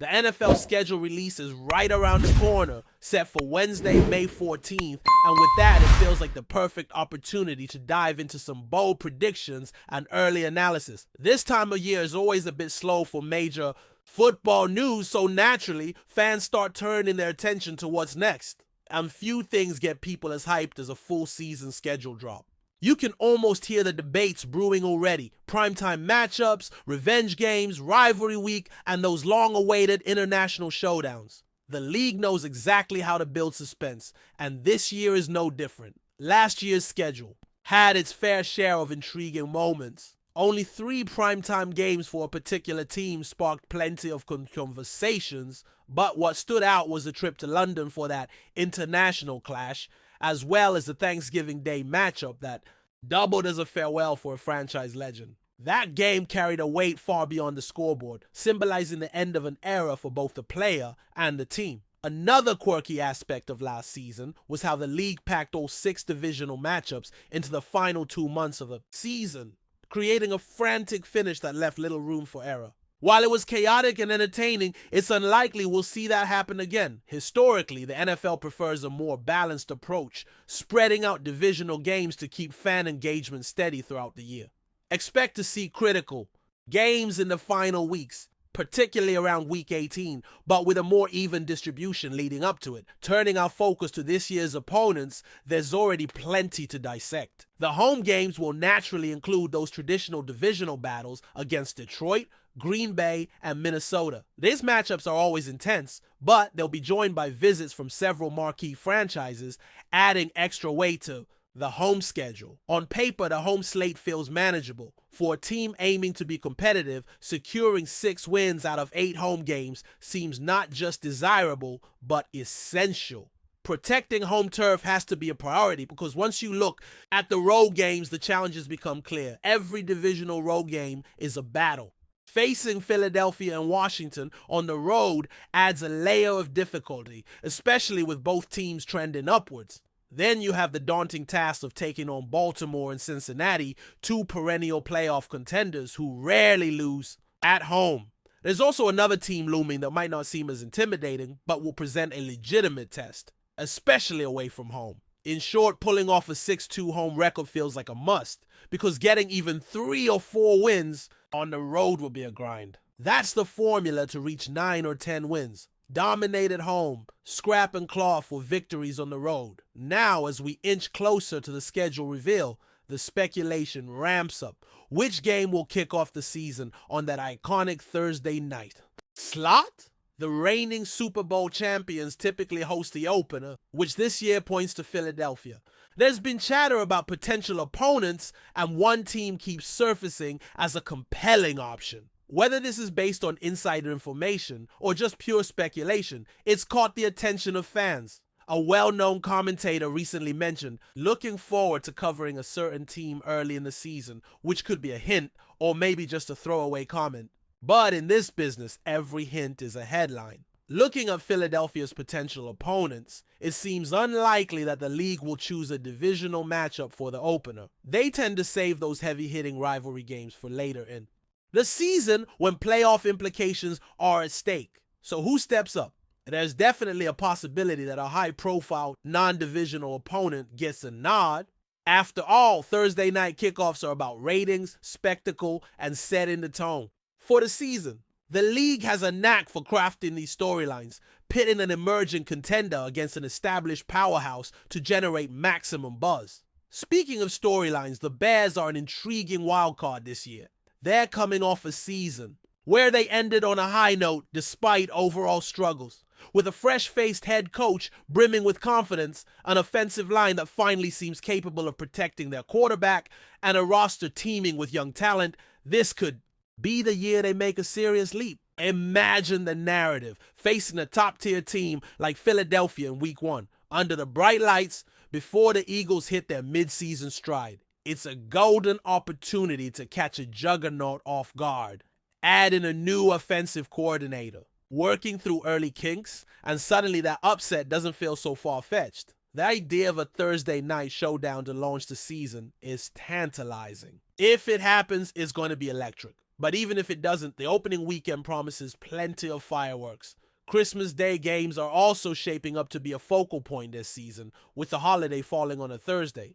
The NFL schedule release is right around the corner, set for Wednesday, May 14th, and with that, it feels like the perfect opportunity to dive into some bold predictions and early analysis. This time of year is always a bit slow for major football news, so naturally, fans start turning their attention to what's next. And few things get people as hyped as a full season schedule drop. You can almost hear the debates brewing already. Primetime matchups, revenge games, rivalry week, and those long-awaited international showdowns. The league knows exactly how to build suspense, and this year is no different. Last year's schedule had its fair share of intriguing moments. Only 3 primetime games for a particular team sparked plenty of conversations, but what stood out was the trip to London for that international clash, as well as the Thanksgiving Day matchup that doubled as a farewell for a franchise legend. That game carried a weight far beyond the scoreboard, symbolizing the end of an era for both the player and the team. Another quirky aspect of last season was how the league packed all 6 divisional matchups into the final 2 months of the season, creating a frantic finish that left little room for error. While it was chaotic and entertaining, it's unlikely we'll see that happen again. Historically, the NFL prefers a more balanced approach, spreading out divisional games to keep fan engagement steady throughout the year. Expect to see critical games in the final weeks, particularly around week 18, but with a more even distribution leading up to it. Turning our focus to this year's opponents, there's already plenty to dissect. The home games will naturally include those traditional divisional battles against Detroit, Green Bay, and Minnesota. These matchups are always intense, but they'll be joined by visits from several marquee franchises, adding extra weight to the home schedule. On paper, the home slate feels manageable. For a team aiming to be competitive, securing 6 wins out of 8 home games seems not just desirable, but essential. Protecting home turf has to be a priority because once you look at the road games, the challenges become clear. Every divisional road game is a battle. Facing Philadelphia and Washington on the road adds a layer of difficulty, especially with both teams trending upwards. Then you have the daunting task of taking on Baltimore and Cincinnati, 2 perennial playoff contenders who rarely lose at home. There's also another team looming that might not seem as intimidating, but will present a legitimate test, especially away from home. In short, pulling off a 6-2 home record feels like a must, because getting even 3 or 4 wins on the road will be a grind. That's the formula to reach 9 or 10 wins. Dominate at home, scrap and claw for victories on the road. Now, as we inch closer to the schedule reveal, the speculation ramps up. Which game will kick off the season on that iconic Thursday night? Slot? The reigning Super Bowl champions typically host the opener, which this year points to Philadelphia. There's been chatter about potential opponents, and one team keeps surfacing as a compelling option. Whether this is based on insider information or just pure speculation, it's caught the attention of fans. A well-known commentator recently mentioned looking forward to covering a certain team early in the season, which could be a hint or maybe just a throwaway comment. But in this business, every hint is a headline. Looking at Philadelphia's potential opponents, it seems unlikely that the league will choose a divisional matchup for the opener. They tend to save those heavy-hitting rivalry games for later in the season when playoff implications are at stake. So who steps up? There's definitely a possibility that a high-profile, non-divisional opponent gets a nod. After all, Thursday night kickoffs are about ratings, spectacle, and setting the tone for the season. The league has a knack for crafting these storylines, pitting an emerging contender against an established powerhouse to generate maximum buzz. Speaking of storylines, the Bears are an intriguing wildcard this year. They're coming off a season where they ended on a high note despite overall struggles. With a fresh-faced head coach brimming with confidence, an offensive line that finally seems capable of protecting their quarterback, and a roster teeming with young talent, this could be the year they make a serious leap. Imagine the narrative, facing a top-tier team like Philadelphia in Week 1, under the bright lights before the Eagles hit their mid-season stride. It's a golden opportunity to catch a juggernaut off guard. Add in a new offensive coordinator, working through early kinks, and suddenly that upset doesn't feel so far-fetched. The idea of a Thursday night showdown to launch the season is tantalizing. If it happens, it's going to be electric. But even if it doesn't, the opening weekend promises plenty of fireworks. Christmas Day games are also shaping up to be a focal point this season, with the holiday falling on a Thursday.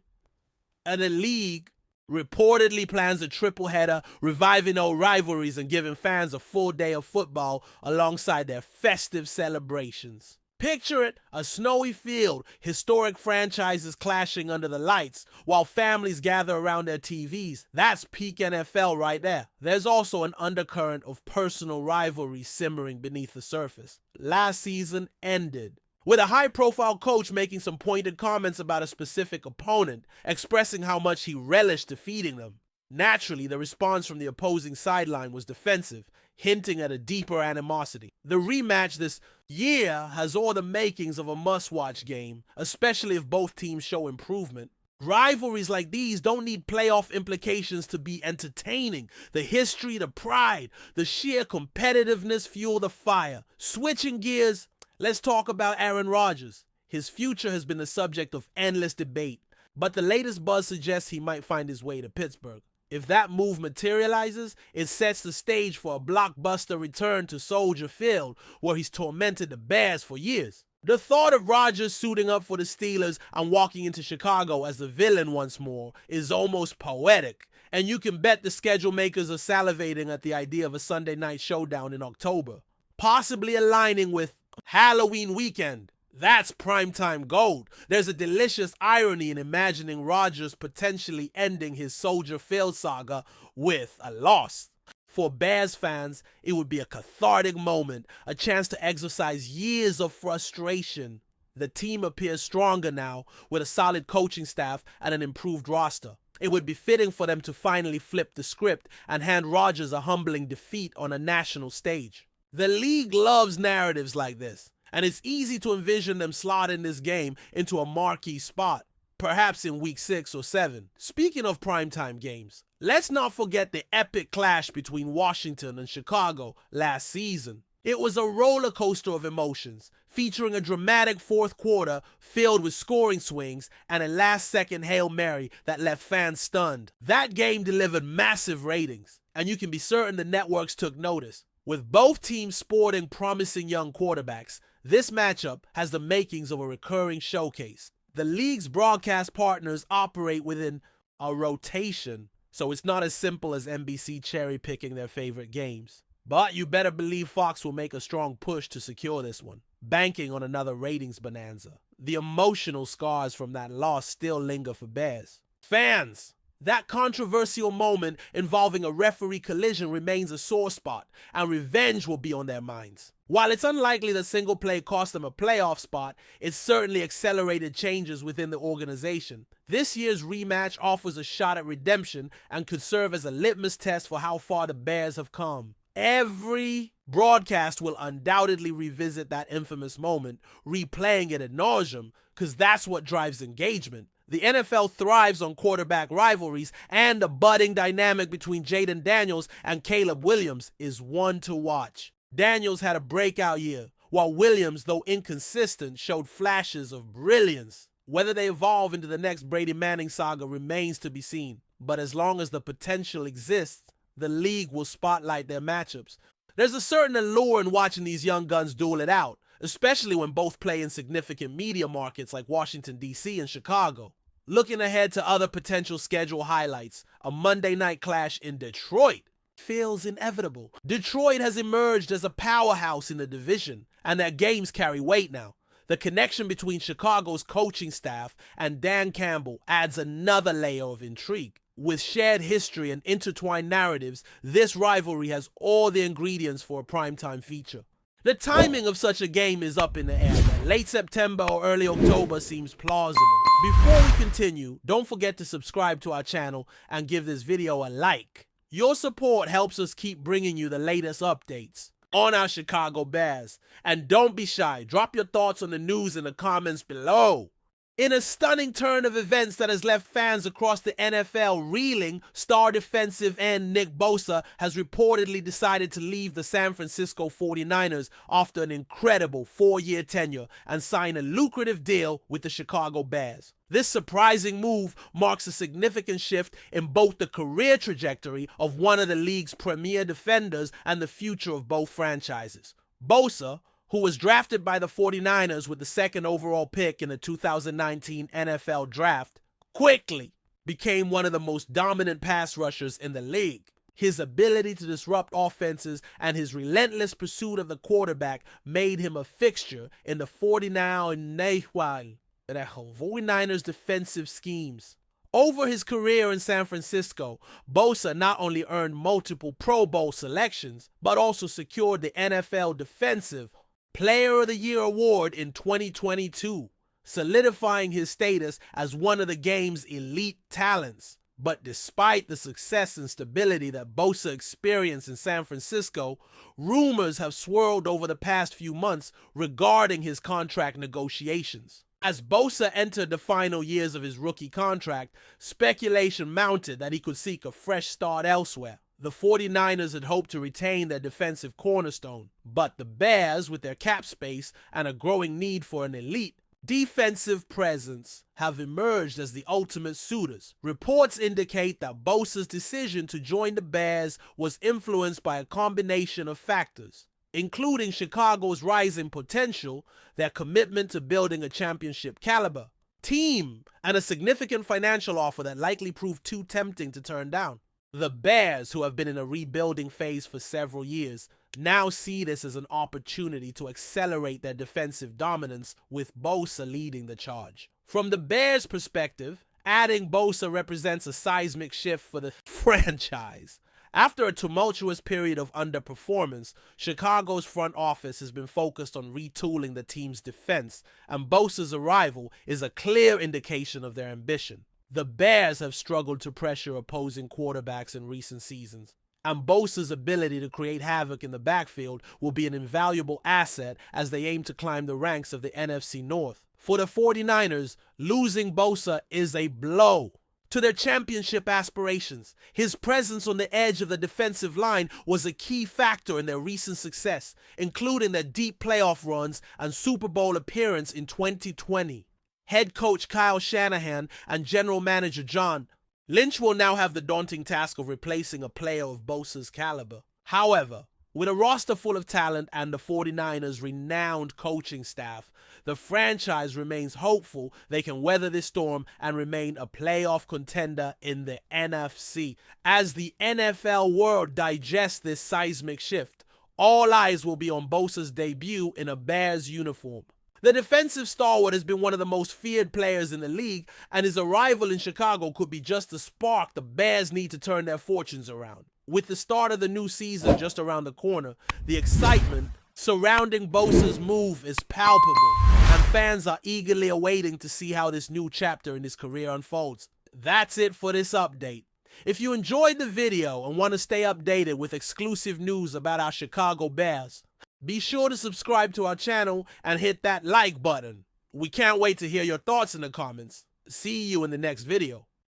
And the league reportedly plans a triple header, reviving old rivalries and giving fans a full day of football alongside their festive celebrations. Picture it, a snowy field, historic franchises clashing under the lights, while families gather around their TVs. That's peak NFL right there. There's also an undercurrent of personal rivalry simmering beneath the surface. Last season ended with a high-profile coach making some pointed comments about a specific opponent, expressing how much he relished defeating them. Naturally, the response from the opposing sideline was defensive, hinting at a deeper animosity. The rematch this year has all the makings of a must-watch game, especially if both teams show improvement. Rivalries like these don't need playoff implications to be entertaining. The history, the pride, the sheer competitiveness fuel the fire. Switching gears, let's talk about Aaron Rodgers. His future has been the subject of endless debate, but the latest buzz suggests he might find his way to Pittsburgh. If that move materializes, it sets the stage for a blockbuster return to Soldier Field, where he's tormented the Bears for years. The thought of Rodgers suiting up for the Steelers and walking into Chicago as the villain once more is almost poetic, and you can bet the schedule makers are salivating at the idea of a Sunday night showdown in October, possibly aligning with Halloween weekend. That's primetime gold. There's a delicious irony in imagining Rodgers potentially ending his Soldier Field saga with a loss. For Bears fans, it would be a cathartic moment, a chance to exorcise years of frustration. The team appears stronger now, with a solid coaching staff and an improved roster. It would be fitting for them to finally flip the script and hand Rodgers a humbling defeat on a national stage. The league loves narratives like this, and it's easy to envision them slotting this game into a marquee spot, perhaps in week 6 or 7. Speaking of primetime games, let's not forget the epic clash between Washington and Chicago last season. It was a roller coaster of emotions, featuring a dramatic fourth quarter filled with scoring swings and a last-second Hail Mary that left fans stunned. That game delivered massive ratings, and you can be certain the networks took notice. With both teams sporting promising young quarterbacks, this matchup has the makings of a recurring showcase. The league's broadcast partners operate within a rotation, so it's not as simple as NBC cherry-picking their favorite games. But you better believe Fox will make a strong push to secure this one, banking on another ratings bonanza. The emotional scars from that loss still linger for Bears fans. That controversial moment involving a referee collision remains a sore spot, and revenge will be on their minds. While it's unlikely the single play cost them a playoff spot, it certainly accelerated changes within the organization. This year's rematch offers a shot at redemption and could serve as a litmus test for how far the Bears have come. Every broadcast will undoubtedly revisit that infamous moment, replaying it ad nauseum, because that's what drives engagement. The NFL thrives on quarterback rivalries, and the budding dynamic between Jaden Daniels and Caleb Williams is one to watch. Daniels had a breakout year, while Williams, though inconsistent, showed flashes of brilliance. Whether they evolve into the next Brady Manning saga remains to be seen, but as long as the potential exists, the league will spotlight their matchups. There's a certain allure in watching these young guns duel it out, especially when both play in significant media markets like Washington, D.C. and Chicago. Looking ahead to other potential schedule highlights, a Monday night clash in Detroit feels inevitable. Detroit has emerged as a powerhouse in the division, and their games carry weight now. The connection between Chicago's coaching staff and Dan Campbell adds another layer of intrigue. With shared history and intertwined narratives, this rivalry has all the ingredients for a primetime feature. The timing of such a game is up in the air. Late September or early October seems plausible. Before we continue, don't forget to subscribe to our channel and give this video a like. Your support helps us keep bringing you the latest updates on our Chicago Bears. And don't be shy, drop your thoughts on the news in the comments below. In a stunning turn of events that has left fans across the NFL reeling, star defensive end Nick Bosa has reportedly decided to leave the San Francisco 49ers after an incredible 4-year tenure and sign a lucrative deal with the Chicago Bears. This surprising move marks a significant shift in both the career trajectory of one of the league's premier defenders and the future of both franchises. Bosa, who was drafted by the 49ers with the second overall pick in the 2019 NFL Draft, quickly became one of the most dominant pass rushers in the league. His ability to disrupt offenses and his relentless pursuit of the quarterback made him a fixture in the 49ers defensive schemes. Over his career in San Francisco, Bosa not only earned multiple Pro Bowl selections, but also secured the NFL Defensive Player of the Year award in 2022, solidifying his status as one of the game's elite talents. But despite the success and stability that Bosa experienced in San Francisco, rumors have swirled over the past few months regarding his contract negotiations. As Bosa entered the final years of his rookie contract, speculation mounted that he could seek a fresh start elsewhere. The 49ers had hoped to retain their defensive cornerstone, but the Bears, with their cap space and a growing need for an elite defensive presence, have emerged as the ultimate suitors. Reports indicate that Bosa's decision to join the Bears was influenced by a combination of factors, including Chicago's rising potential, their commitment to building a championship caliber team, and a significant financial offer that likely proved too tempting to turn down. The Bears, who have been in a rebuilding phase for several years, now see this as an opportunity to accelerate their defensive dominance, with Bosa leading the charge. From the Bears' perspective, adding Bosa represents a seismic shift for the franchise. After a tumultuous period of underperformance, Chicago's front office has been focused on retooling the team's defense, and Bosa's arrival is a clear indication of their ambition. The Bears have struggled to pressure opposing quarterbacks in recent seasons, and Bosa's ability to create havoc in the backfield will be an invaluable asset as they aim to climb the ranks of the NFC North. For the 49ers, losing Bosa is a blow to their championship aspirations. His presence on the edge of the defensive line was a key factor in their recent success, including their deep playoff runs and Super Bowl appearance in 2020. Head coach Kyle Shanahan and general manager John Lynch will now have the daunting task of replacing a player of Bosa's caliber. However, with a roster full of talent and the 49ers' renowned coaching staff, the franchise remains hopeful they can weather this storm and remain a playoff contender in the NFC. As the NFL world digests this seismic shift, all eyes will be on Bosa's debut in a Bears uniform. The defensive stalwart has been one of the most feared players in the league, and his arrival in Chicago could be just the spark the Bears need to turn their fortunes around. With the start of the new season just around the corner, the excitement surrounding Bosa's move is palpable, and fans are eagerly awaiting to see how this new chapter in his career unfolds. That's it for this update. If you enjoyed the video and want to stay updated with exclusive news about our Chicago Bears, be sure to subscribe to our channel and hit that like button. We can't wait to hear your thoughts in the comments. See you in the next video.